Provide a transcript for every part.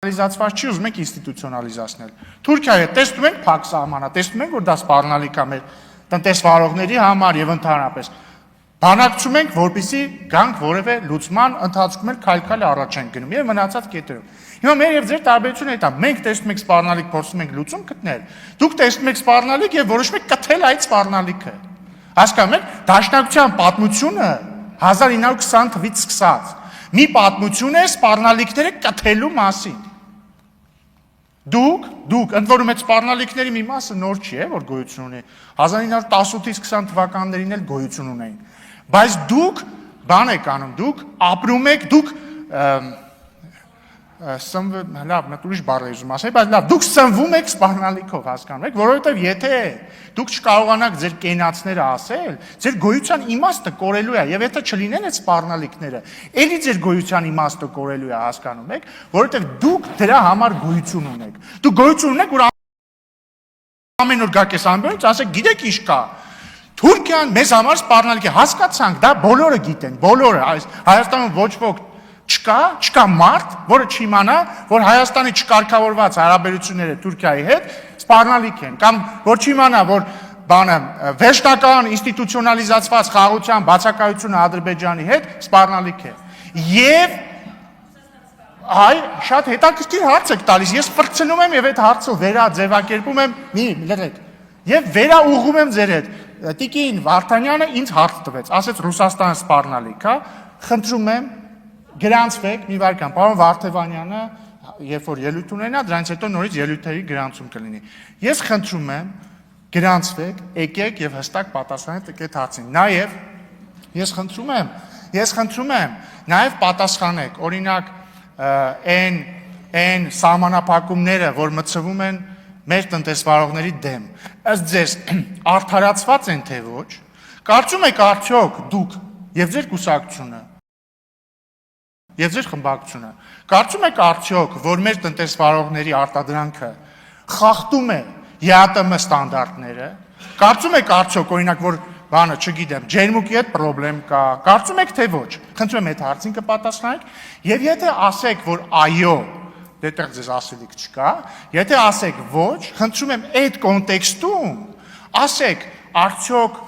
դեցենտրալիզացված չի, ուզում ենք ինստիտուցիոնալիզացնել։ Թուրքիայի հետ տեսնում ենք փակ սահմանա, տեսնում ենք, որ դա սպառնալիք է մեր տնտեսվարողների համար եւ ընդհանրապես։ Բանակցում ենք, որպեսզի գանք որևէ լուծման ընթացքում էլ քայլ-քայլ առաջ ենք գնում եւ մնացած կետերով։ Հիմա մեր եւ ձեր տարբերությունը այդ է։ Մենք տեսնում ենք սպառնալիք, փորձում ենք լուծում գտնել։ Դուք տեսնում եք սպառնալիք եւ որոշում եք կթել այդ սպառնալիքը։ Հասկանում եք, դաշնակցության պատմությունը 1920 թվականից սկսած մի պատմություն է սպառնալիքները կթելու մասին։ Դուք ընդ որում այդ սպառնալիքների մի մասը նոր չի, որ գոյություն ունի։ 1918-ից 20 թվականներին էլ գոյություն ունեին։ Բայց դուք բան եք անում, դուք ապրում եք, դուք լավ, նա ուրիշ բառ է ուզում ասել, բայց լավ, դուք սնվում եք սպառնալիքով, հասկանում եք, որովհետև եթե դուք չկարողանաք ձեր կենացները ասել, ձեր գոյության իմաստը կորելու է, եւ եթե չլինեն այդ սպառնալիքները, ելի ձեր գոյության իմաստը կորելու է, հասկանում եք, որովհետև դուք դրա համար գոյություն ունեք։ Դուք գոյություն ունեք, որ ամեն օր գաք ես ամբողջ, ասեք, գիտեք ինչ կա։ Թուրքիան մեզ համար սպառնալիք է, հասկացանք, դա բոլորը գիտեն, բոլորը, Հայաստանում ոչ ոք չկա մարդ, որը չիմանա, որ Հայաստանի չկարգավորված հարաբերությունները Թուրքիայի հետ սպառնալիք են, կամ որ չիմանա, որ վերջնական ինստիտուցիոնալիզացված խաղաղության բացակայությունը Ադրբեջանի հետ սպառնալիք է։ Եվ շատ հետաքրքիր հարց եք տալիս, ես ֆրցնում եմ եւ այդ հարցը վերաձևակերպում եմ, լրեք, եւ վերաուղղում եմ ձեր հետ։ Տիկին Վարդանյանը ինձ հարց տվեց, ասեց Ռուսաստանը սպառնալիք է, խնդրում եմ գրանցվեք, մի վարքան, պարոն Վարդևանյանը, երբ որ ելույթ ունենա, դրանից հետո նորից ելույթերի գրանցում կլինի։ Ես խնդրում եմ, գրանցվեք, եկեք եւ հստակ պատասխանեք այդ հարցին։ Նաեւ ես խնդրում եմ, նաեւ պատասխանեք, օրինակ, այն սահմանափակումները, որ մտցվում են մեր տնտեսվարողների դեմ, ըստ ձեզ արդարացված են թե ոչ, կարծում եք արդյոք դուք եւ ձեր կուսակցությունը եւ ձեր խմբակցությունը, կարծում եք արդյոք, որ մեր տնտեսվարողների արտադրանքը խախտում է ԵԱՏՄ ստանդարտները, կարծում եք արդյոք, օրինակ, որ բանը, չգիտեմ, ջերմուկի հետ պրոբլեմ կա, կարծում եք թե ոչ, խնդրում եմ այդ հարցին կպատասխանեք, եւ եթե ասեք, որ այո, դետեղ ձեզ ասելիք չկա, եթե ասեք ոչ, խնդրում եմ այդ կոնտեքստում, ասեք, արդյոք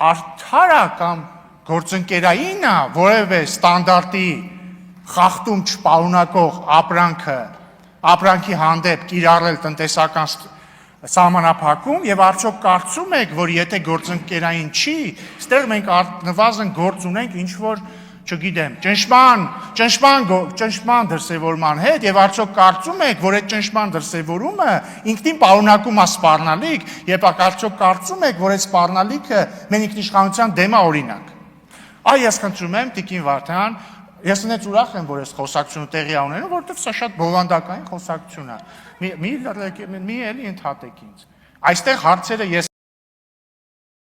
արդար է կամ գործընկերային է որևէ ստանդարտի խախտում չպարունակող ապրանքի հանդեպ կիրառել տնտեսական սահմանափակում եւ արդյոք կարծում եք, որ եթե գործընկերային չի, ստեղ մենք նվազն գործ ունենք ինչ որ, չգիտեմ, ճնշման դրսևորման հետ եւ արդյոք կարծում եք, որ այդ ճնշման դրսևորումը ինքնին պարունակում է սպառնալիք, եւ արդյոք կարծում եք, որ այդ սպառնալիքը մեր ինքնիշխանության դեմ է օրինակ։ Այ ես խնդրում եմ Տիկին Վարդան, ես ինձ ուրախ եմ, որ այս խոսակցությունը տեղի ունենում, որովհետև սա շատ բովանդակային խոսակցություն է։ Մի էլի ընդհատեք ինձ։ Այստեղ հարցերը ես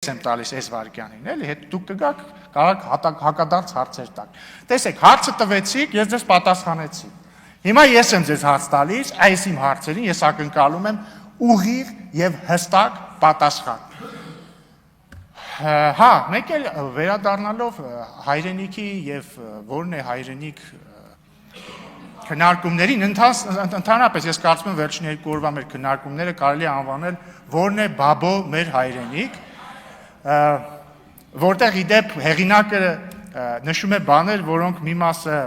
եմ տալիս այս վարքյանին, էլի, հետ դուք կգաք, կարող հակադարձ հարցեր տաք։ Տեսեք, հարցը տվեցիք, ես ձեզ պատասխանեցի։ Հիմա ես եմ ձեզ հարց տալիս, այս իմ հարցերին ես ակնկալում եմ ուղիղ եւ հստակ պատասխան։ Հա, մեկ էլ վերադառնալով հայրենիքի եւ որն է հայրենիք քննարկումներին, ընդհանրապես ես կարծում եմ վերջին 2 օրվա մեր քննարկումները կարելի է անվանել որն է բաբո մեր հայրենիք, որտեղ իդեպ հեղինակը նշում է բաներ, որոնք մի մասը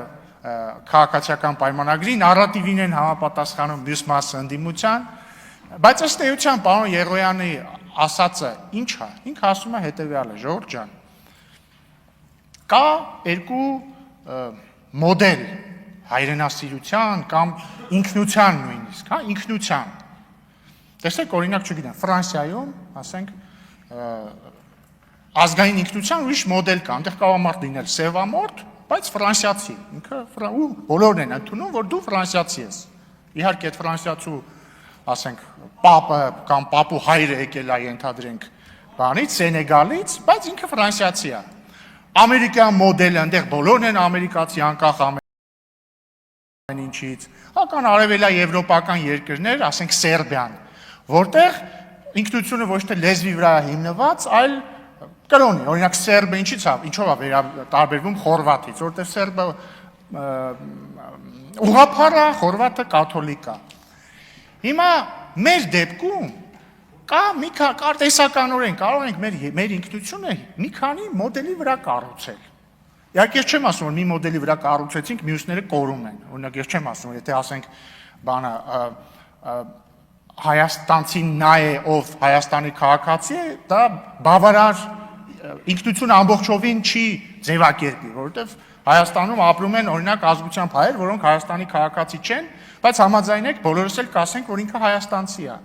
քաղաքացիական պայմանագրի նարատիվին են համապատասխանում, մյուս մասը ընդդիմության, բայց ըստ էության պարոն Եղոյանի ասածը ինչ է, ինքը ասում է հետևյալը, ժողովուրդ ջան, կա երկու մոդել հայրենասիրության կամ ինքնության նույնիսկ, հա, ինքնության։ Տեսեք, օրինակ, չգիտեմ, Ֆրանսիայում, ասենք, ազգային ինքնության ուրիշ մոդել կա, այնտեղ կարող է մարդ լինել սևամորթ, բայց ֆրանսիացի, ինքը բոլորն են ընդունում, որ դու ֆրանսիացի ես։ Իհարկե այդ ֆրանսիացու, ասենք, պապը կամ պապու հայրը եկել է ենթադրենք բանից, Սենեգալից, բայց ինքը ֆրանսիացի է։ Ամերիկյան մոդելը, այնտեղ բոլորն են ամերիկացի, անկախ ամեն ինչից, հական արևելաեվրոպական երկրներ, ասենք Սերբիան, որտեղ ինքնությունը ոչ թե լեզվի վրա հիմնված, այլ կրոնի, օրինակ սերբը ինչով է տարբերվում խորվաթից, որտեղ սերբը ուղղափառ է, խորվաթը կաթոլիկ է։ Հիմա մեր դեպքում կա տեսականորեն կարող ենք մեր ինքնությունը մի քանի մոդելի վրա կառուցել։ Իհարկե ես չեմ ասում, որ մի մոդելի վրա կառուցեցինք, մյուսները կորում են։ Օրինակ ես չեմ ասում, եթե ասենք բանը հայաստանցին նա է, ով Հայաստանի քաղաքացի է, դա բավարար ինքնությունը ամբողջովին չի ձևակերպի, որովհետև Հայաստանում ապրում են օրինակ ազգությամբ հայեր, որոնք Հայաստանի քաղաքացի չեն, բայց համաձայնեք բոլորս էլ կասենք, որ ինքը հայաստանցի է։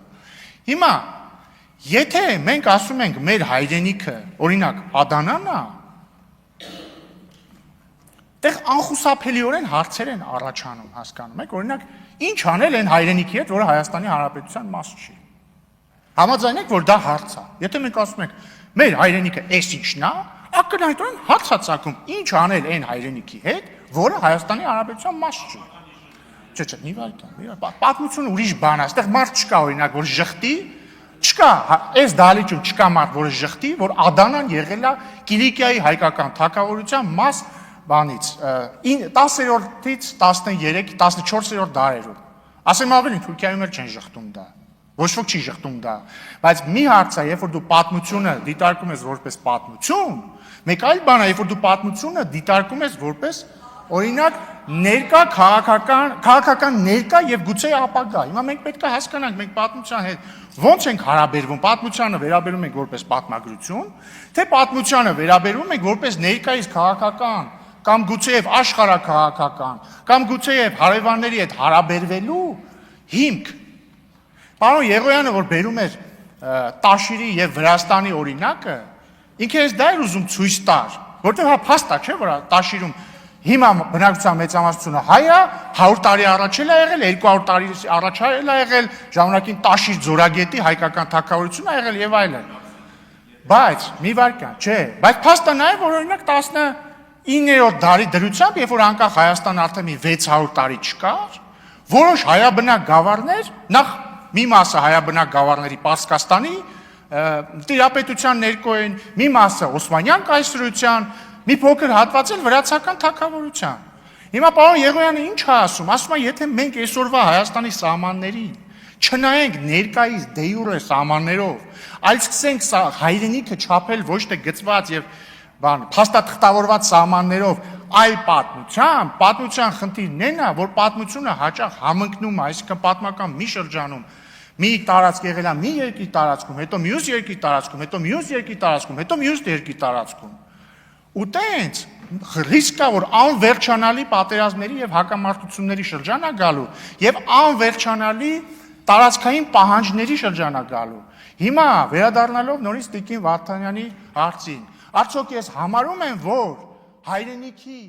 Հիմա եթե մենք ասում ենք մեր հայրենիքը, օրինակ Ադանան է, այդտեղ անխուսափելիորեն հարցեր են առաջանում, հասկանում եք, օրինակ ինչ անել այն հայրենիքի հետ, որը Հայաստանի Հանրապետության մաս չի։ Համաձայնեք, որ դա հարց է։ Եթե մենք ասում ենք մեր հայրենիքը էս ինչն է, ակնհայտորեն հարց է ծագում, ինչ անել այն հայրենիքի հետ, որը Հայաստանի Հանրապետության մաս չի։ Չէ, մի վայրկյան, պատմությունը ուրիշ բան է, այստեղ մարդ չկա օրինակ, որ ժխտի, չկա, այս դահլիճում չկա մարդ, որը ժխտի, որ Ադանան եղել է Կիլիկիայի հայկական թագավորության մաս բանից 10-րդից 13-14-րդ դարերում։ Ասեմ ավելին, Թուրքիայում էլ չեն ժխտում դա։ Ոչ ոք չի ժխտում դա, բայց մի հարց է, երբ որ դու պատմությունը դիտարկում ես որպես պատմություն, մեկ այլ բան է, երբ որ դու պատմությունը դիտարկում ես որպես օրինակ ներկա քաղաքական ներկա եւ գուցե ապագա։ Հիմա մենք պետք է հասկանանք, մենք պատմության հետ ո՞նց ենք հարաբերվում, պատմությանը վերաբերում ենք որպես պատմագրություն, թե պատմությանը վերաբերում ենք որպես ներկայիս քաղաքական կամ գուցեև աշխարհաքաղաքական, կամ գուցեև հարևանների հետ հարաբերվելու հիմք։ Պարոն Եղոյանը, որ բերում էր Տաշիրի եւ Վրաստանի օրինակը, ինքը էս դա էր ուզում ցույց տար, որտեղ հա փաստ է, չէ՞, որ Տաշիրում հիմա բնակչության մեծամասնությունը հայ է, 100 տարի առաջ էլ է եղել, 200 տարի առաջ էլ է եղել, ժամանակին Տաշիր ձորագետի հայկական թագավորություն է եղել եւ այլն։ Բայց մի վարքան, չէ, բայց փաստը նա է, որ օրինակ 19-րդ դարի դրությամբ, երբ որ անկախ Հայաստան արդեն մի 600 տարի չկար, որոշ հայաբնակ գավառներ, նախ մի մասը հայաբնակ գավառների Պարսկաստանի տիրապետության ներկո են, մի մասը Օսմանյան կայսրության, մի փոքր հատված էլ վրացական թագավորության։ Հիմա պարոն Եղոյանը ինչ է ասում, ասում է, եթե մենք այսօրվա Հայաստանի սահմաններին չնայենք ներկայիս դե յուրե սահմաններով, այլ սկսենք հայրենիքը չափել ոչ թե գծված եւ փաստաթղթավորված սահմաններով, այլ պատմության խնդիրն են է, որ պատմությունը հաճախ համընկնում է, այսինքն պատմական մի շրջանում մի տարածք եղել է մի երկրի տարածքում, հետո մյուս երկրի տարածքում, հետո մյուս երկրի տարածքում, հետո մյուս երկրի տարածքում։ Ու տենց ռիսկ կա, որ անվերջանալի պատերազմների եւ հակամարտությունների շրջան է գալու եւ անվերջանալի տարածքային պահանջների շրջան է գալու։ Հիմա վերադառնալով նորից Տիկին Վարդանյանի հարցին, արդյոք ես համարում եմ, որ հայրենիքի